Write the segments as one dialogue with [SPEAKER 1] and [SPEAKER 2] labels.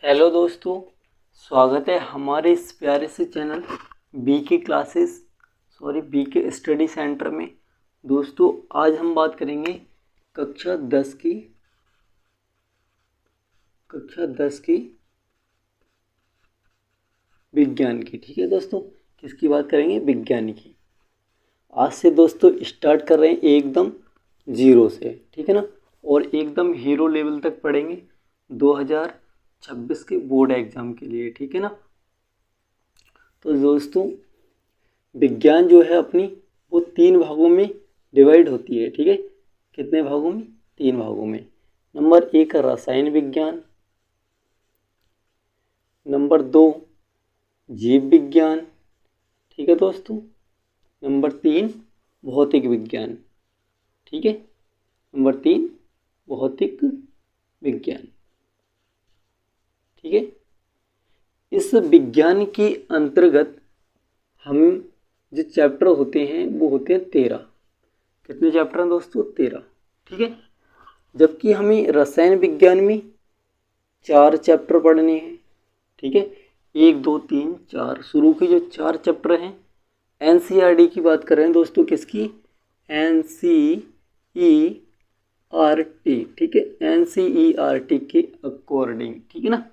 [SPEAKER 1] Hello दोस्तों, स्वागत है हमारे इस प्यारे से चैनल बीके स्टडी सेंटर में। दोस्तों, आज हम बात करेंगे कक्षा 10 की विज्ञान की। ठीक है दोस्तों, किसकी बात करेंगे? विज्ञान की। आज से दोस्तों स्टार्ट कर रहे हैं एकदम जीरो से, ठीक है ना, और एकदम हीरो लेवल तक पढ़ेंगे 2026 के बोर्ड एग्ज़ाम के लिए, ठीक है ना। तो दोस्तों, विज्ञान जो है अपनी वो 3 भागों में डिवाइड होती है, ठीक है। कितने भागों में? 3 भागों में। नंबर 1 रसायन विज्ञान, नंबर 2 जीव विज्ञान, ठीक है दोस्तों, नंबर 3 भौतिक विज्ञान, ठीक है। नंबर 3 भौतिक विज्ञान, ठीक है। इस विज्ञान के अंतर्गत हम जो चैप्टर होते हैं वो होते हैं 13। कितने चैप्टर हैं दोस्तों? 13, ठीक है। जबकि हमें रसायन विज्ञान में 4 चैप्टर पढ़ने हैं, ठीक है। 1 2 3 4 शुरू के जो 4 चैप्टर हैं, एनसीईआरटी की बात कर रहे हैं दोस्तों। किसकी? एनसीईआरटी, ठीक है, एनसीईआरटी के अकॉर्डिंग, ठीक है ना।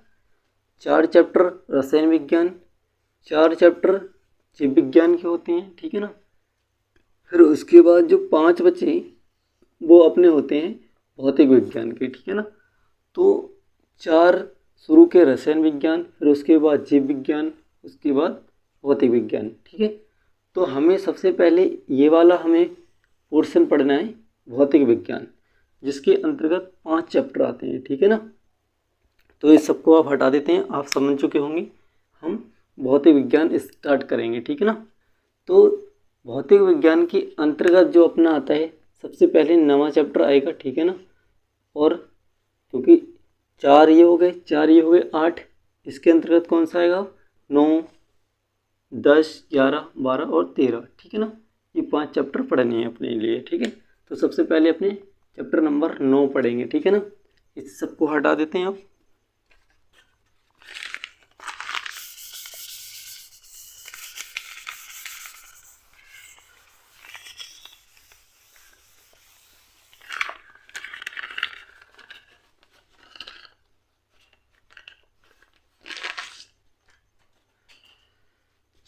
[SPEAKER 1] 4 चैप्टर रसायन विज्ञान, 4 चैप्टर जीव विज्ञान के होते हैं, ठीक है ना। फिर उसके बाद जो 5 बचे वो अपने होते हैं भौतिक विज्ञान के, ठीक है ना। तो 4 शुरू के रसायन विज्ञान, फिर उसके बाद जीव विज्ञान, उसके बाद भौतिक विज्ञान, ठीक है। तो हमें सबसे पहले ये वाला हमें पोर्शन पढ़ना है भौतिक विज्ञान, जिसके अंतर्गत 5 चैप्टर आते हैं, ठीक है ना। तो इस सबको आप हटा देते हैं, आप समझ चुके होंगे। हम भौतिक विज्ञान स्टार्ट करेंगे, ठीक है ना। तो भौतिक विज्ञान के अंतर्गत जो अपना आता है, सबसे पहले 9वां चैप्टर आएगा, ठीक है ना। और क्योंकि 4 ये हो गए, 4 ये हो गए, 8। इसके अंतर्गत कौन सा आएगा? 9 10 11 12 और 13, ठीक है ना। ये 5 चैप्टर पढ़ने हैं अपने लिए, ठीक है। तो सबसे पहले अपने चैप्टर नंबर 9 पढ़ेंगे, ठीक है ना। इस सबको हटा देते हैं अब।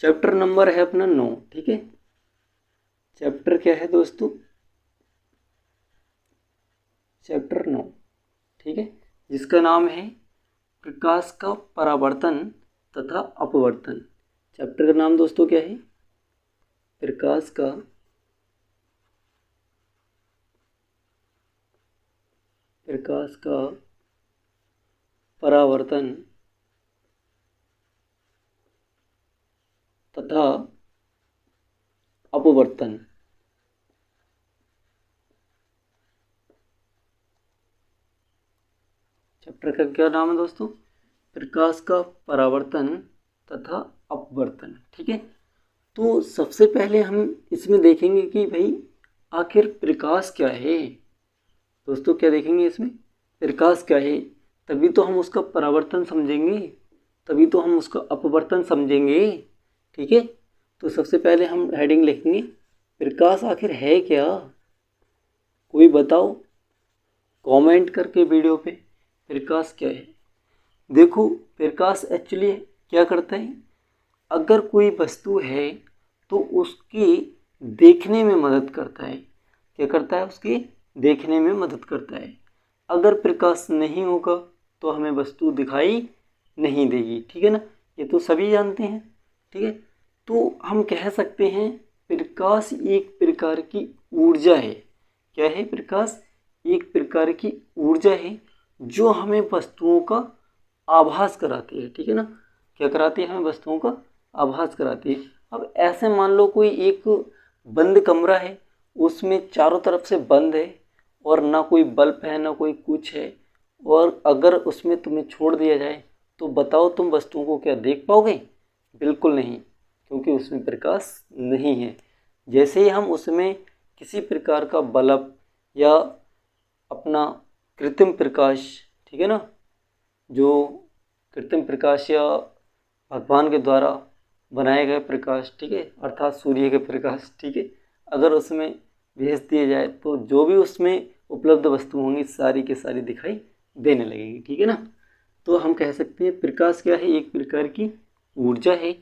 [SPEAKER 1] चैप्टर नंबर है अपना 9, ठीक है। चैप्टर क्या है दोस्तों? चैप्टर 9, ठीक है, जिसका नाम है प्रकाश का परावर्तन तथा अपवर्तन। चैप्टर का नाम दोस्तों क्या है? प्रकाश का परावर्तन तथा अपवर्तन। चैप्टर का क्या नाम है दोस्तों? प्रकाश का परावर्तन तथा अपवर्तन, ठीक है। तो सबसे पहले हम इसमें देखेंगे कि भाई आखिर प्रकाश क्या है दोस्तों। क्या देखेंगे इसमें? प्रकाश क्या है, तभी तो हम उसका परावर्तन समझेंगे, तभी तो हम उसका अपवर्तन समझेंगे, ठीक है। तो सबसे पहले हम हेडिंग लिखेंगे, प्रकाश आखिर है क्या? कोई बताओ कमेंट करके वीडियो पे, प्रकाश क्या है। देखो, प्रकाश एक्चुअली क्या करता है, अगर कोई वस्तु है तो उसकी देखने में मदद करता है। क्या करता है? उसकी देखने में मदद करता है। अगर प्रकाश नहीं होगा तो हमें वस्तु दिखाई नहीं देगी, ठीक है ना। ये तो सभी जानते हैं, ठीक है। तो हम कह सकते हैं प्रकाश एक प्रकार की ऊर्जा है। क्या है? प्रकाश एक प्रकार की ऊर्जा है जो हमें वस्तुओं का आभास कराती है, ठीक है ना। क्या कराती है? हमें वस्तुओं का आभास कराती है। अब ऐसे मान लो कोई एक बंद कमरा है, उसमें चारों तरफ से बंद है और ना कोई बल्ब है ना कोई कुछ है, और अगर उसमें तुम्हें छोड़ दिया जाए तो बताओ तुम वस्तुओं को क्या देख पाओगे? बिल्कुल नहीं, क्योंकि उसमें प्रकाश नहीं है। जैसे ही हम उसमें किसी प्रकार का बल्ब या अपना कृत्रिम प्रकाश, ठीक है ना, जो कृत्रिम प्रकाश या भगवान के द्वारा बनाए गए प्रकाश, ठीक है, अर्थात सूर्य के प्रकाश, ठीक है, अगर उसमें भेज दिया जाए तो जो भी उसमें उपलब्ध वस्तु होंगी सारी की सारी दिखाई देने लगेगी, ठीक है ना। तो हम कह सकते हैं प्रकाश क्या है, एक प्रकार की ऊर्जा है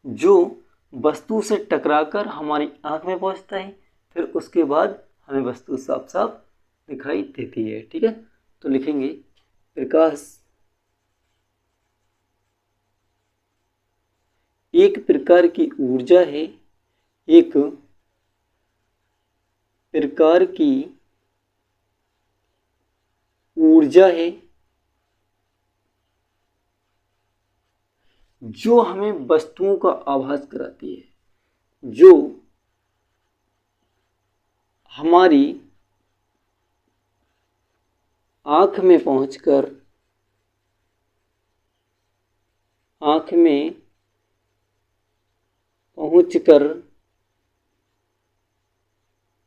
[SPEAKER 1] जो वस्तु से टकराकर हमारी आँख में पहुँचता है, फिर उसके बाद हमें वस्तु साफ साफ दिखाई देती है, ठीक है। तो लिखेंगे प्रकाश एक प्रकार की ऊर्जा है, एक प्रकार की ऊर्जा है जो हमें वस्तुओं का आभास कराती है, जो हमारी आँख में पहुंचकर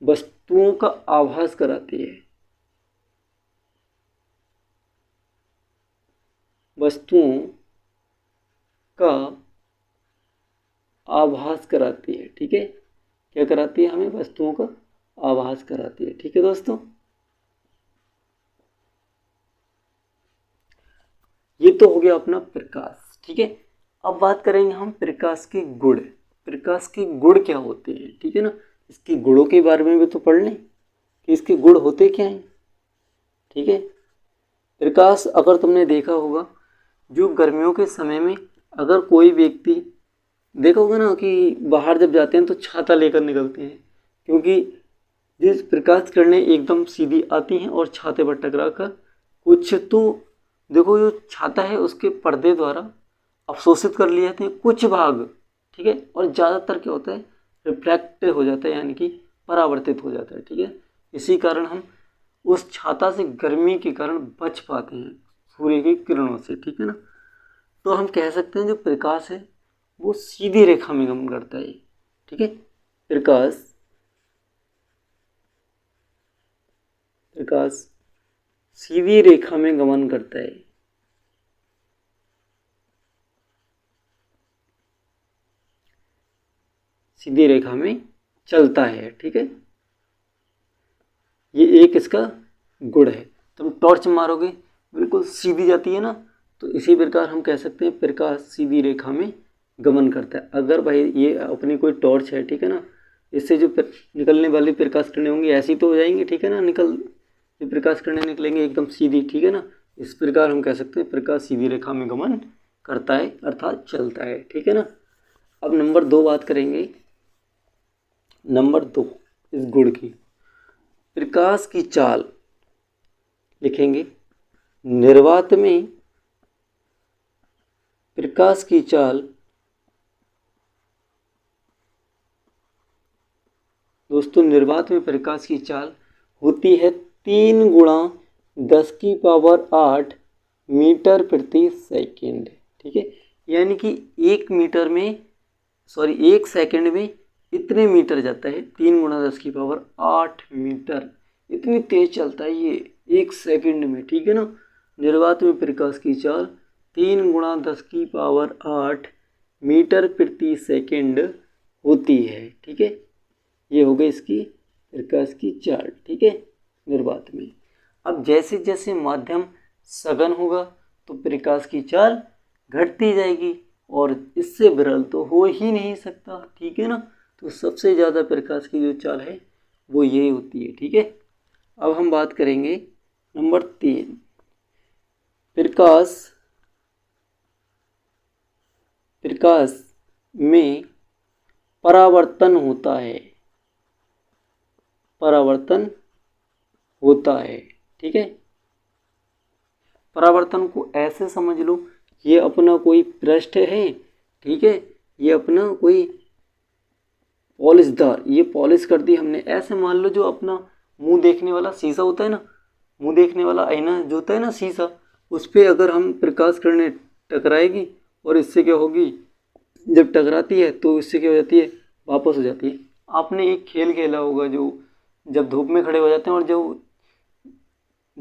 [SPEAKER 1] वस्तुओं का आभास कराती है, वस्तुओं का आभास कराती है, ठीक है। क्या कराती है, हमें वस्तुओं का आभास कराती है, ठीक है दोस्तों। ये तो हो गया अपना प्रकाश, ठीक है। अब बात करेंगे हम प्रकाश के गुण। प्रकाश के गुण क्या होते हैं, ठीक है ना, इसके गुणों के बारे में भी तो पढ़ लें कि इसके गुण होते क्या हैं, ठीक है। प्रकाश अगर तुमने देखा होगा, जो गर्मियों के समय में अगर कोई व्यक्ति देखा होगा ना कि बाहर जब जाते हैं तो छाता लेकर निकलते हैं, क्योंकि जिस प्रकाश किरणें एकदम सीधी आती हैं और छाते पर टकरा कर कुछ तो देखो जो छाता है उसके पर्दे द्वारा अवशोषित कर लिए जाते हैं कुछ भाग, ठीक है, और ज़्यादातर क्या होता है रिफ्लेक्ट हो जाता है, यानी कि परावर्तित हो जाता है, ठीक है। इसी कारण हम उस छाता से गर्मी के कारण बच पाते हैं सूर्य की किरणों से, ठीक है ना। तो हम कह सकते हैं जो प्रकाश है वो सीधी रेखा में गमन करता है, ठीक है। प्रकाश सीधी रेखा में गमन करता है, सीधी रेखा में चलता है, ठीक है। ये एक इसका गुण है। तुम टॉर्च मारोगे बिल्कुल सीधी जाती है ना, तो इसी प्रकार हम कह सकते हैं प्रकाश सीधी रेखा में गमन करता है। अगर भाई ये अपनी कोई टॉर्च है, ठीक है ना, इससे जो निकलने वाली प्रकाश किरणें होंगी ऐसी तो हो जाएंगी, ठीक है ना, ये प्रकाश किरणें निकलेंगे एकदम सीधी, ठीक है ना। इस प्रकार हम कह सकते हैं प्रकाश सीधी रेखा में गमन करता है अर्थात चलता है, ठीक है ना। अब नंबर 2 बात करेंगे, नंबर 2 इस गुण की, प्रकाश की चाल लिखेंगे। निर्वात में प्रकाश की चाल दोस्तों, निर्वात में प्रकाश की चाल होती है 3 गुणा 10 की पावर 8 मीटर प्रति सेकंड, ठीक है। यानी कि 1 सेकंड में इतने मीटर जाता है, 3 गुणा 10 की पावर 8 मीटर, इतनी तेज चलता है ये 1 सेकंड में, ठीक है ना। निर्वात में प्रकाश की चाल 3 गुणा 10 की पावर 8 मीटर प्रति सेकंड होती है, ठीक है। ये हो गई इसकी प्रकाश की चाल, ठीक है, निर्वात में। अब जैसे जैसे माध्यम सघन होगा तो प्रकाश की चाल घटती जाएगी और इससे विरल तो हो ही नहीं सकता, ठीक है ना। तो सबसे ज़्यादा प्रकाश की जो चाल है वो ये होती है, ठीक है। अब हम बात करेंगे नंबर 3, प्रकाश में परावर्तन होता है, ठीक है। परावर्तन को ऐसे समझ लो, ये अपना कोई पृष्ठ है, ठीक है, ये अपना कोई पॉलिशदार, ये पॉलिश कर दी हमने, ऐसे मान लो जो अपना मुंह देखने वाला शीशा होता है ना, मुंह देखने वाला आईना जो होता है ना शीशा, उस पर अगर हम प्रकाश किरणें टकराएगी और इससे क्या होगी, जब टकराती है तो इससे क्या हो जाती है, वापस हो जाती है। आपने एक खेल खेला होगा जो जब धूप में खड़े हो जाते हैं और जो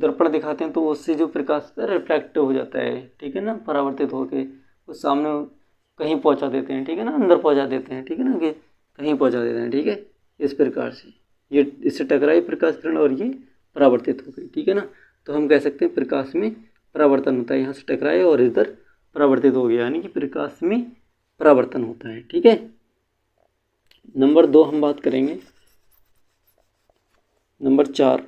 [SPEAKER 1] दर्पण दिखाते हैं तो उससे जो प्रकाश होता है रिफ्लेक्ट हो जाता है, ठीक है ना, परावर्तित होके वो सामने कहीं पहुंचा देते हैं, ठीक है ना, अंदर पहुंचा देते हैं, ठीक है ना, कि कहीं पहुंचा देते हैं, ठीक है। इस प्रकार से ये इससे टकराई प्रकाश किरण और ये परावर्तित हो गई, ठीक है ना। तो हम कह सकते हैं प्रकाश में परावर्तन होता है, यहाँ से टकराए और इधर परावर्तित हो गया, यानी कि प्रकाश में परावर्तन होता है, ठीक है। नंबर 2 हम बात करेंगे। नंबर 4,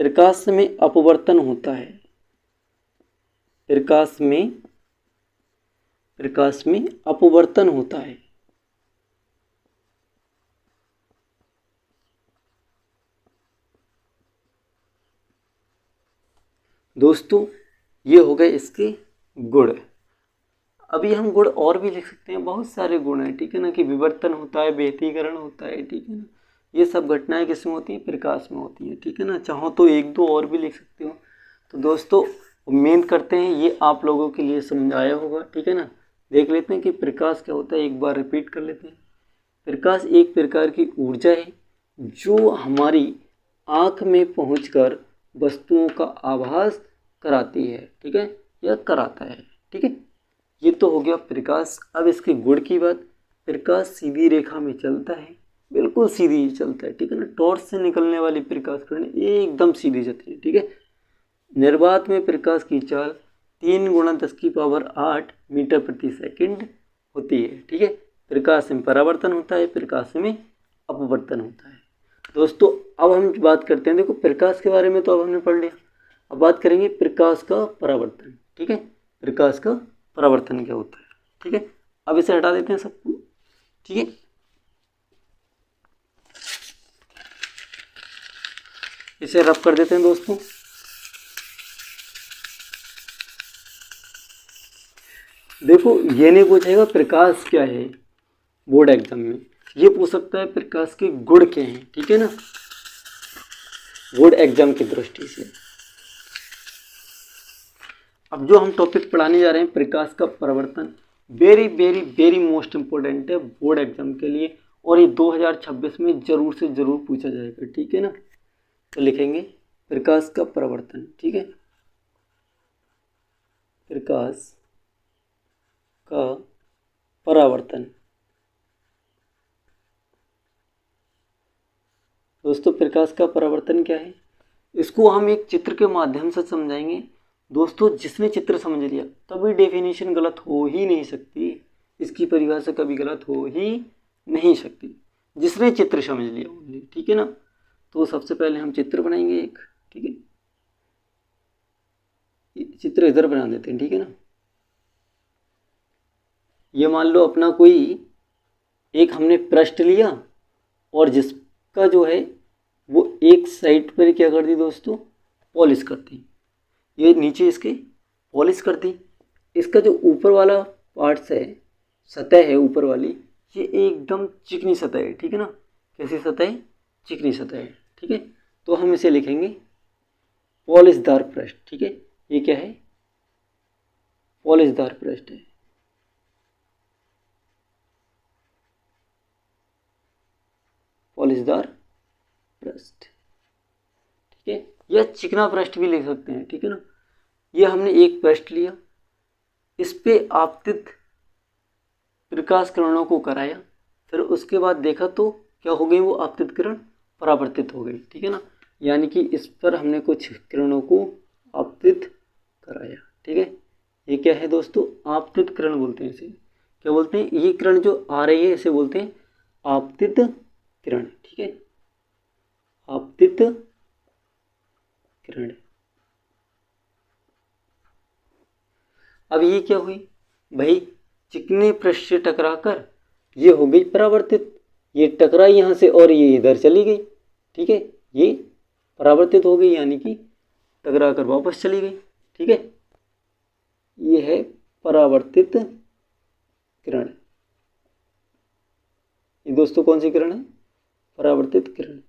[SPEAKER 1] प्रकाश में अपवर्तन होता है। प्रकाश में अपवर्तन होता है। दोस्तों ये हो गए इसके गुण। अभी हम गुण और भी लिख सकते हैं, बहुत सारे गुण हैं, ठीक है ना, कि विवर्तन होता है, व्यतिकरण होता है, ठीक है ना। ये सब घटनाएं किसमें होती हैं? प्रकाश में होती हैं, ठीक है ना। चाहो तो 1-2 और भी लिख सकते हो। तो दोस्तों उम्मीद करते हैं ये आप लोगों के लिए समझ आया होगा, ठीक है ना। देख लेते हैं कि प्रकाश क्या होता है, एक बार रिपीट कर लेते हैं। प्रकाश एक प्रकार की ऊर्जा है जो हमारी आँख में पहुंचकर वस्तुओं का आभास कराती है, ठीक है, या कराता है, ठीक है। ये तो हो गया प्रकाश। अब इसके गुण की बात। प्रकाश सीधी रेखा में चलता है, बिल्कुल सीधी चलता है, ठीक है ना। टॉर्च से निकलने वाली प्रकाश किरण एकदम सीधी चलती है, ठीक है। निर्वात में प्रकाश की चाल 3 × 10⁸ मीटर प्रति सेकंड होती है, ठीक है। प्रकाश में परावर्तन होता है, प्रकाश में अपवर्तन होता है। दोस्तों अब हम बात करते हैं, देखो प्रकाश के बारे में तो अब हमने पढ़ लिया, अब बात करेंगे प्रकाश का परावर्तन, ठीक है। प्रकाश का परावर्तन क्या होता है, ठीक है। अब इसे हटा देते हैं सबको, ठीक है। इसे रब कर देते हैं दोस्तों। देखो ये नहीं पूछेगा प्रकाश क्या है बोर्ड एग्जाम में, ये पूछ सकता है प्रकाश के गुण क्या हैं, ठीक है ना, बोर्ड एग्जाम की दृष्टि से। अब जो हम टॉपिक पढ़ाने जा रहे हैं प्रकाश का परावर्तन, very very very most important है बोर्ड एग्जाम के लिए, और ये 2026 में ज़रूर से ज़रूर पूछा जाएगा, ठीक है ना। तो लिखेंगे प्रकाश का परावर्तन, ठीक है, प्रकाश का परावर्तन। दोस्तों प्रकाश का परावर्तन क्या है, इसको हम एक चित्र के माध्यम से समझाएंगे। दोस्तों जिसने चित्र समझ लिया तभी डेफिनेशन गलत हो ही नहीं सकती, इसकी परिभाषा कभी गलत हो ही नहीं सकती, जिसने चित्र समझ लिया ओनली, ठीक है ना। तो सबसे पहले हम चित्र बनाएंगे एक, ठीक है, चित्र इधर बना देते हैं, ठीक है ना। ये मान लो अपना कोई एक हमने पृष्ठ लिया और जिसका जो है वो एक साइड पर क्या कर दी दोस्तों, पॉलिश कर दी, ये नीचे इसके पॉलिश कर दी। इसका जो ऊपर वाला पार्ट्स है, सतह है ऊपर वाली, ये एकदम चिकनी सतह है, ठीक है ना। कैसी सतह है? चिकनी सतह है, ठीक है। तो हम इसे लिखेंगे पॉलिशदार पृष्ठ, ठीक है। ये क्या है? पॉलिशदार पृष्ठ है, पॉलिशदार पृष्ठ, ठीक है। या चिकना पृष्ठ भी लिख सकते हैं, ठीक है ना। ये हमने एक पृष्ठ लिया, इस पे आपतित प्रकाश किरणों को कराया, फिर उसके बाद देखा तो क्या हो गई, वो आपतित किरण परावर्तित हो गई, ठीक है ना। यानी कि इस पर हमने कुछ किरणों को आपतित कराया, ठीक है। ये क्या है दोस्तों? आपतित किरण बोलते हैं इसे। क्या बोलते हैं? ये किरण जो आ रही है इसे बोलते हैं आपतित किरण, ठीक है, आपतित किरण। अब ये क्या हुई भाई, चिकने पृष्ठ से टकराकर ये हो गई परावर्तित, ये टकराई यहाँ से और ये इधर चली गई, ठीक है, ये परावर्तित हो गई, यानी कि टकरा कर वापस चली गई, ठीक है। ये है परावर्तित किरण। ये दोस्तों कौन सी किरण है? परावर्तित किरण।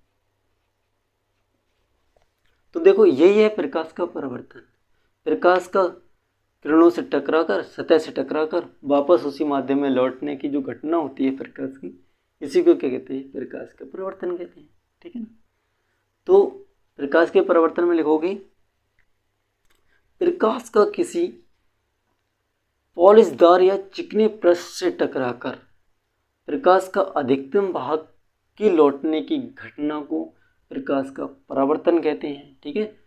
[SPEAKER 1] तो देखो यही है प्रकाश का परावर्तन। प्रकाश का किरणों से टकराकर, सतह से टकराकर वापस उसी माध्यम में लौटने की जो घटना होती है प्रकाश की, इसी को क्या कहते हैं? प्रकाश का परावर्तन कहते हैं, ठीक है ना। तो प्रकाश के परावर्तन में लिखोगे प्रकाश का किसी पॉलिशदार या चिकने पृष्ठ से टकराकर प्रकाश का अधिकतम भाग की लौटने की घटना को प्रकाश का परावर्तन कहते हैं। ठीक है,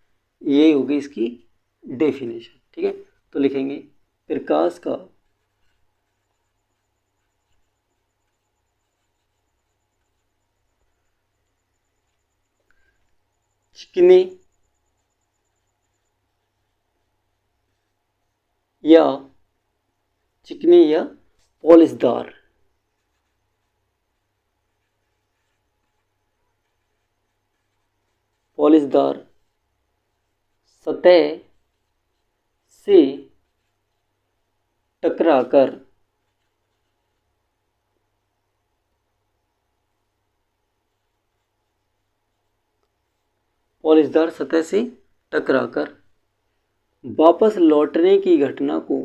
[SPEAKER 1] ये होगी इसकी डेफिनेशन। ठीक है, तो लिखेंगे प्रकाश का चिकने या पॉलिशदार सतह से टकराकर वापस लौटने की घटना को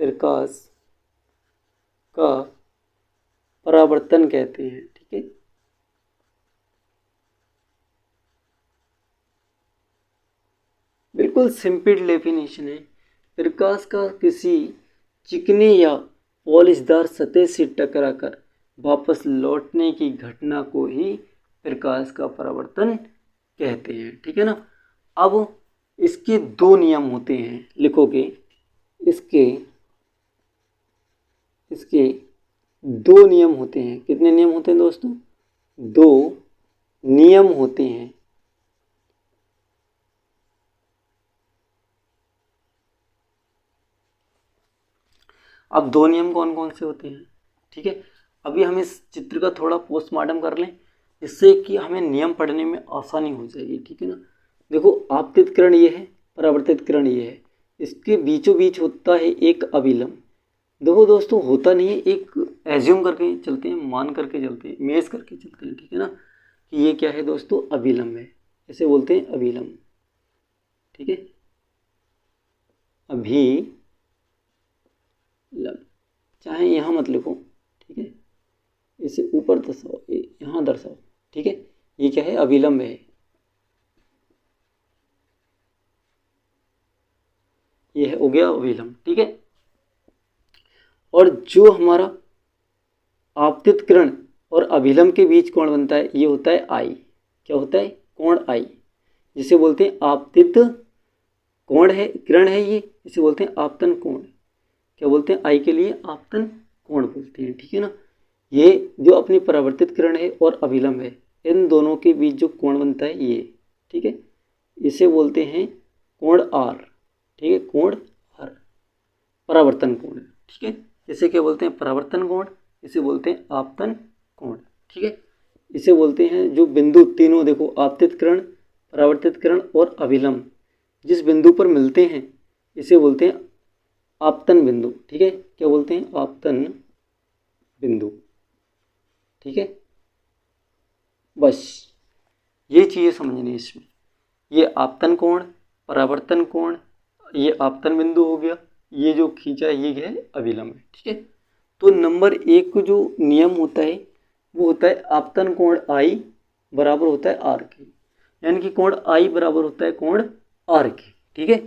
[SPEAKER 1] प्रकाश का परावर्तन कहते हैं। ठीक है, बिल्कुल सिंपल डेफिनेशन है। प्रकाश का किसी चिकने या पॉलिशदार सतह से टकराकर वापस लौटने की घटना को ही प्रकाश का परावर्तन कहते हैं। ठीक है ना। अब इसके दो नियम होते हैं, लिखोगे इसके दो नियम होते हैं। कितने नियम होते हैं दोस्तों? दो नियम होते हैं। अब दो नियम कौन कौन से होते हैं? ठीक है, अभी हम इस चित्र का थोड़ा पोस्टमार्टम कर लें, जिससे कि हमें नियम पढ़ने में आसानी हो जाएगी। ठीक है ना। देखो, आपतित किरण ये है, परावर्तित किरण ये है, इसके बीचों बीच होता है एक अभिलंब। देखो दोस्तों, होता नहीं है, एक एज्यूम करके चलते हैं, मान करके चलते हैं, इमेज करके चलते हैं। ठीक है ना, कि ये क्या है दोस्तों? अभिलंब है, इसे बोलते हैं अभिलंब। ठीक है, अभिलंब, चाहे यहाँ मत लिखो। ठीक है, इसे ऊपर दर्शाओ, यहाँ दर्शाओ। ठीक है, ये क्या है? अभिलंब है। ये है, हो गया अभिलंब। ठीक है, और जो हमारा आपतित किरण और अभिलंब के बीच कोण बनता है, ये होता है आई। क्या होता है? कोण आई, जिसे बोलते हैं आपतित कोण है, किरण है ये, इसे बोलते हैं आपतन कोण। क्या बोलते हैं? आई के लिए आपतन कोण बोलते हैं। ठीक है ना। ये जो अपनी परावर्तित किरण है और अभिलंब है, इन दोनों के बीच जो कोण बनता है ये, ठीक है, इसे बोलते हैं कोण आर। ठीक है, कोण आर परावर्तन कोण। ठीक है, इसे क्या बोलते हैं? परावर्तन कोण, इसे बोलते हैं आपतन कोण। ठीक है, इसे बोलते हैं जो बिंदु तीनों, देखो, आपतित किरण, परावर्तित किरण और अभिलंब जिस बिंदु पर मिलते हैं, इसे बोलते हैं आपतन बिंदु। ठीक है, क्या बोलते हैं? आपतन बिंदु। ठीक है, बस ये चीज़ें समझनी है इसमें। ये आपतन कोण, परावर्तन कोण, ये आपतन बिंदु हो गया, ये जो खींचा है ये है अभिलंब। ठीक है, तो नंबर एक जो नियम होता है वो होता है आपतन कोण आई बराबर होता है आर के, यानी कि कोण आई बराबर होता है कोण आर के। ठीक है,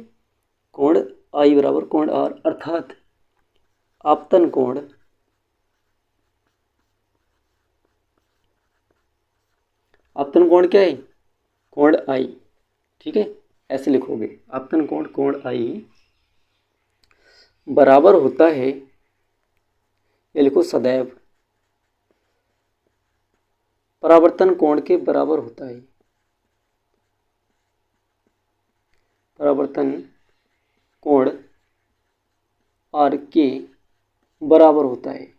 [SPEAKER 1] कोण आई बराबर कोण आर, अर्थात आपतन कोण क्या है? कोण आई। ठीक है, ऐसे लिखोगे, आपतन कोण कोण आई बराबर होता है, ये लिखो सदैव परावर्तन कोण के बराबर होता है। परावर्तन कोण आर के बराबर होता है।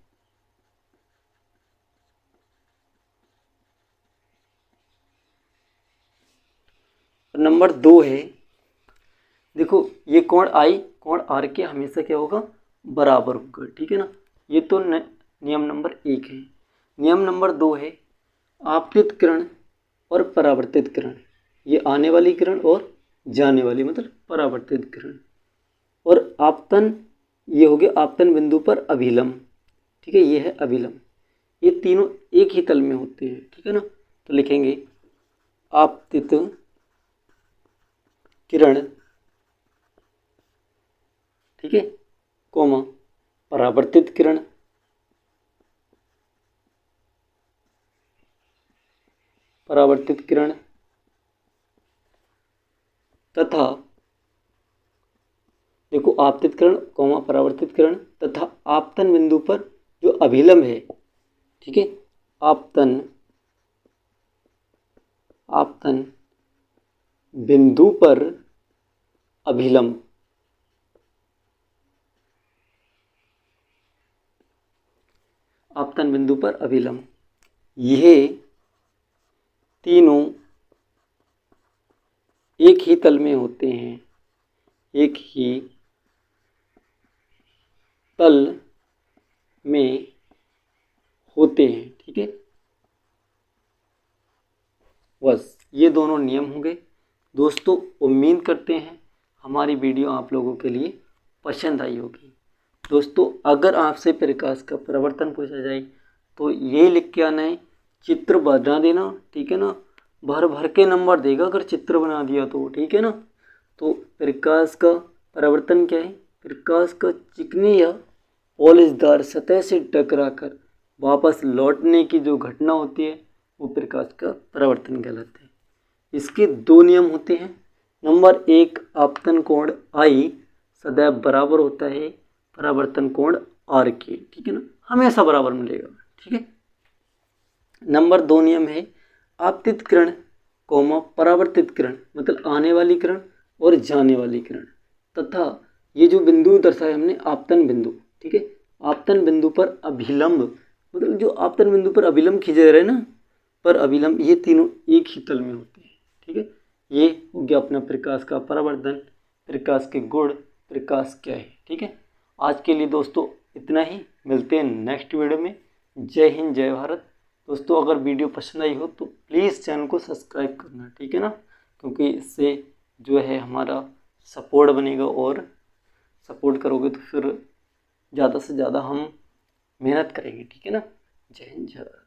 [SPEAKER 1] नंबर दो है, देखो, ये कोण आई कोण आर के हमेशा क्या होगा? बराबर होगा। ठीक है ना, ये तो नियम नंबर 1 है। नियम नंबर 2 है आपतित किरण और परावर्तित किरण। ये आने वाली किरण और जाने वाली मतलब परावर्तित किरण। और आपतन, ये हो गया आपतन बिंदु पर अभिलंब, ठीक है, ये है अभिलंब। ये तीनों एक ही तल में होते हैं, ठीक है ना। तो लिखेंगे आपतित किरण, ठीक है, कोमा परावर्तित किरण, परावर्तित किरण तथा, देखो आपतित किरण कोमा परावर्तित किरण तथा आपतन बिंदु पर जो अभिलंब है, ठीक है, आपतन बिंदु पर अभिलंब, आपतन बिंदु पर अभिलंब, यह तीनों एक ही तल में होते हैं, एक ही तल में होते हैं, ठीक है। बस ये दोनों नियम होंगे दोस्तों। उम्मीद करते हैं हमारी वीडियो आप लोगों के लिए पसंद आई होगी। दोस्तों अगर आपसे प्रकाश का परावर्तन पूछा जाए तो ये लिख के आना है, चित्र बना देना, ठीक है ना। भर भर के नंबर देगा अगर चित्र बना दिया तो, ठीक है ना। तो प्रकाश का परावर्तन क्या है? प्रकाश का चिकनी या पॉलिशदार सतह से टकराकर वापस लौटने की जो घटना होती है वो प्रकाश का परावर्तन कहलाता है। इसके दो नियम होते हैं। नंबर 1, आपतन कोण आई सदैव बराबर होता है परावर्तन कोण आर के, ठीक है ना, हमेशा बराबर मिलेगा, ठीक है। नंबर 2 नियम है आपतित किरण कोमा परावर्तित किरण मतलब आने वाली किरण और जाने वाली किरण तथा ये जो बिंदु दर्शाया हमने आपतन बिंदु, ठीक है, आपतन बिंदु पर अभिलंब मतलब जो आपतन बिंदु पर अभिलंब खींचे रहे ना, पर अभिलंब, ये तीनों एक ही तल में होते हैं, ठीक है। ये हो गया अपना प्रकाश का परावर्तन, प्रकाश के गुण, प्रकाश क्या है, ठीक है। आज के लिए दोस्तों इतना ही, मिलते हैं नेक्स्ट वीडियो में। जय हिंद, जय भारत। दोस्तों अगर वीडियो पसंद आई हो तो प्लीज़ चैनल को सब्सक्राइब करना, ठीक है ना, क्योंकि इससे जो है हमारा सपोर्ट बनेगा और सपोर्ट करोगे तो फिर ज़्यादा से ज़्यादा हम मेहनत करेंगे, ठीक है ना। जय हिंद, जय भारत।